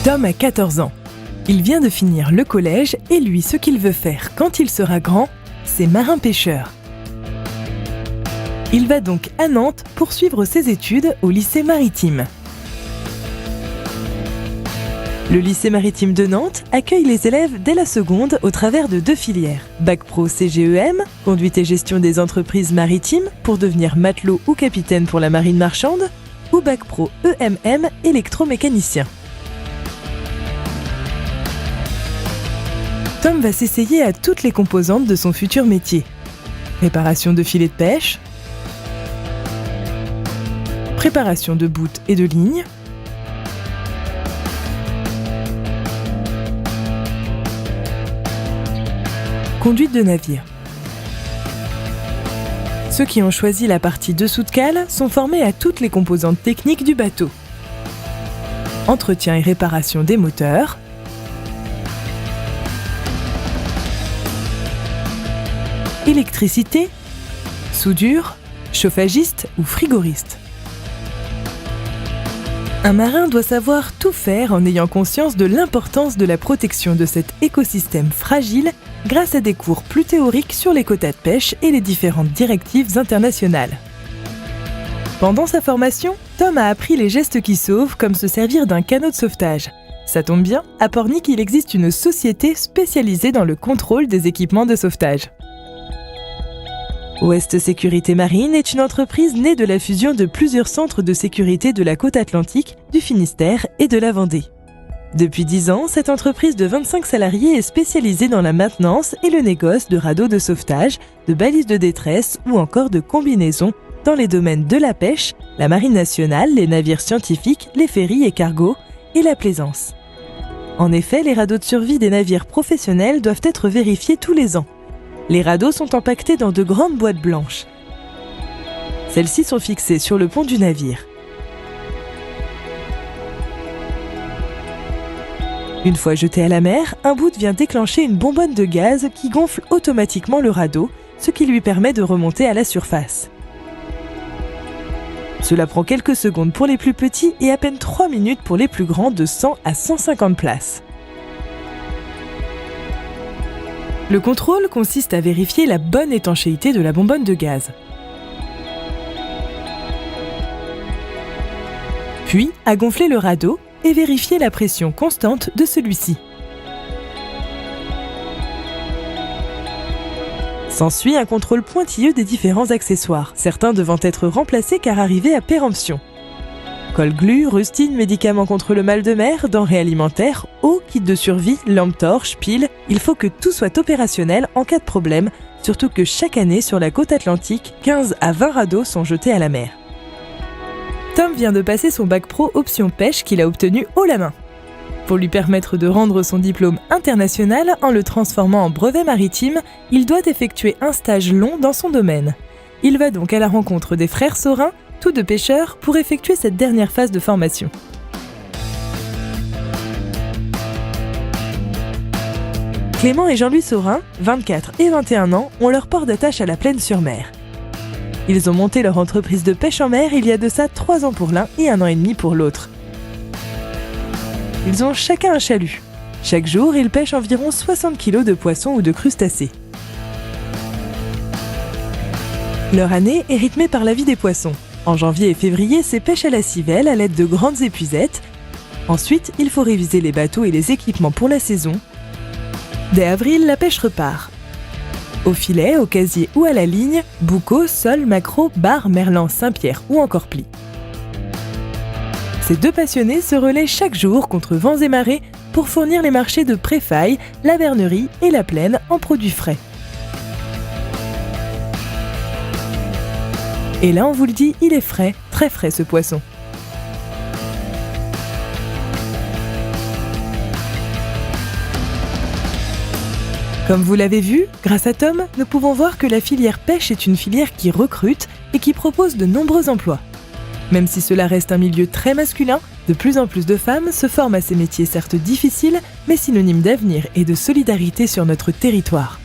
Tom a 14 ans. Il vient de finir le collège et lui, ce qu'il veut faire quand il sera grand, c'est marin-pêcheur. Il va donc à Nantes poursuivre ses études au lycée maritime. Le lycée maritime de Nantes accueille les élèves dès la seconde au travers de 2 filières. Bac Pro CGEM, conduite et gestion des entreprises maritimes pour devenir matelot ou capitaine pour la marine marchande, ou Bac Pro EMM, électromécanicien. Tom va s'essayer à toutes les composantes de son futur métier. Réparation de filets de pêche, préparation de boutes et de lignes, conduite de navire. Ceux qui ont choisi la partie dessous de cale sont formés à toutes les composantes techniques du bateau. Entretien et réparation des moteurs, électricité, soudure, chauffagiste ou frigoriste. Un marin doit savoir tout faire en ayant conscience de l'importance de la protection de cet écosystème fragile grâce à des cours plus théoriques sur les quotas de pêche et les différentes directives internationales. Pendant sa formation, Tom a appris les gestes qui sauvent comme se servir d'un canot de sauvetage. Ça tombe bien, à Pornic, il existe une société spécialisée dans le contrôle des équipements de sauvetage. Ouest Sécurité Marine est une entreprise née de la fusion de plusieurs centres de sécurité de la côte atlantique, du Finistère et de la Vendée. Depuis 10 ans, cette entreprise de 25 salariés est spécialisée dans la maintenance et le négoce de radeaux de sauvetage, de balises de détresse ou encore de combinaisons dans les domaines de la pêche, la marine nationale, les navires scientifiques, les ferries et cargos et la plaisance. En effet, les radeaux de survie des navires professionnels doivent être vérifiés tous les ans. Les radeaux sont empaquetés dans de grandes boîtes blanches. Celles-ci sont fixées sur le pont du navire. Une fois jeté à la mer, un bout vient déclencher une bonbonne de gaz qui gonfle automatiquement le radeau, ce qui lui permet de remonter à la surface. Cela prend quelques secondes pour les plus petits et à peine 3 minutes pour les plus grands de 100 à 150 places. Le contrôle consiste à vérifier la bonne étanchéité de la bonbonne de gaz. Puis, à gonfler le radeau et vérifier la pression constante de celui-ci. S'ensuit un contrôle pointilleux des différents accessoires, certains devant être remplacés car arrivés à péremption. Colle-glu, rustine, médicaments contre le mal de mer, denrées alimentaires, eau, kit de survie, lampe torche, piles, il faut que tout soit opérationnel en cas de problème, surtout que chaque année sur la côte atlantique, 15 à 20 radeaux sont jetés à la mer. Tom vient de passer son bac pro option pêche qu'il a obtenu haut la main. Pour lui permettre de rendre son diplôme international en le transformant en brevet maritime, il doit effectuer un stage long dans son domaine. Il va donc à la rencontre des frères Saurin, tous deux pêcheurs, pour effectuer cette dernière phase de formation. Clément et Jean-Louis Saurin, 24 et 21 ans, ont leur port d'attache à la Plaine-sur-Mer. Ils ont monté leur entreprise de pêche en mer il y a de ça 3 ans pour l'un et 1 an et demi pour l'autre. Ils ont chacun un chalut. Chaque jour, ils pêchent environ 60 kg de poissons ou de crustacés. Leur année est rythmée par la vie des poissons. En janvier et février, c'est pêche à la civelle à l'aide de grandes épuisettes. Ensuite, il faut réviser les bateaux et les équipements pour la saison. Dès avril, la pêche repart. Au filet, au casier ou à la ligne, boucau, sole, maquereau, bar, merlan, Saint-Pierre ou encore pli. Ces deux passionnés se relaient chaque jour contre vents et marées pour fournir les marchés de Préfaille, la Vernerie et la Plaine en produits frais. Et là, on vous le dit, il est frais, très frais ce poisson. Comme vous l'avez vu, grâce à Tom, nous pouvons voir que la filière pêche est une filière qui recrute et qui propose de nombreux emplois. Même si cela reste un milieu très masculin, de plus en plus de femmes se forment à ces métiers certes difficiles, mais synonymes d'avenir et de solidarité sur notre territoire.